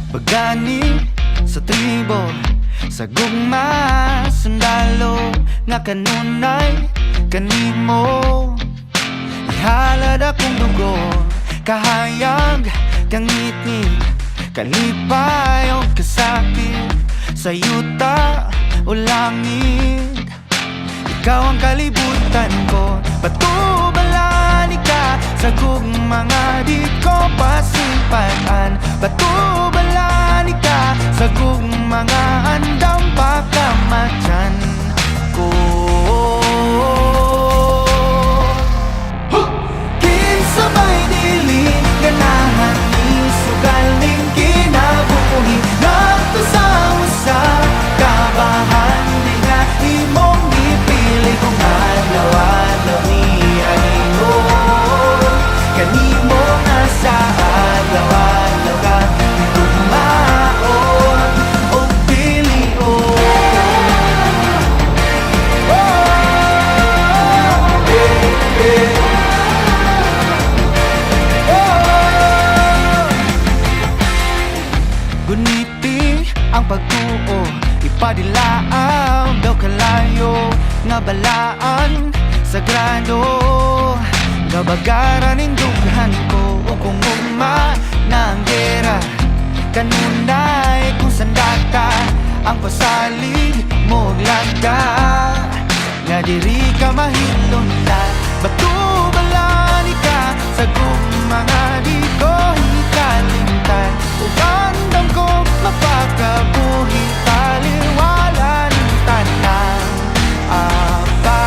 Pagani sa tribo, sa gugma, sundalo nga kanunay kanimo. Ihalad akong dugo, kahayag, kangitngit, kalipay o kasakit, sa yuta o langit. Ikaw ang kalibutan ko, patubalan ka sa gugmanga di ko pasimpatan. Patubalan ka sa gugmanga andam pakamatyan ko. Kinsabay dili ganahan ni sugaling kinabuhi ngadto sa usa kabahan di nga imong gipili kung adlaw-adlaw ni animo kanimo nga sa adlaw-adlaw ka tugmaon o pilion. Guniti ang pagtuo, ipadilaaw daw kalayo nga balaan sagrado. Gabagaran ning dughan ko o kung ugma na ang gera kanunay kung sandata ang pasalig mo lagda nga diri ka mahilunta. Batubalan ka sa gugmanga di ko hikalimtan ug andam ko mapakabuhi taliwala ng tanang apa.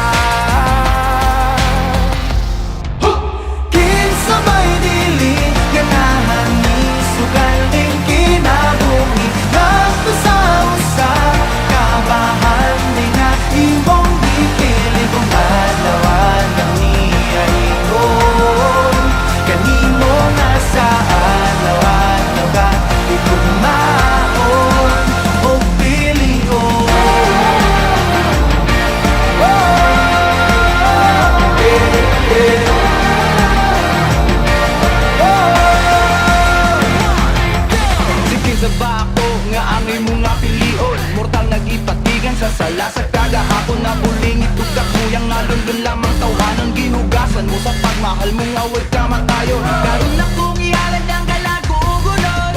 Kinsabay dili ganahan ni sugaling kinabuhi ngadto sa usa kabahan di nga imong gipili kung adlaw-adlaw ni aygon kanimo nga sa adlaw-adlaw ka itugmaon o pilion. Sige sa bako nga angay mo nga pilion, mortal nagipatigan sa sala sa kagahapon na buling itugak kuyang nalundun lamang tawhanan gihugasan mo sa pagmahal mo nga way ka matayo. Karon na kong ihalad ang kalagugunon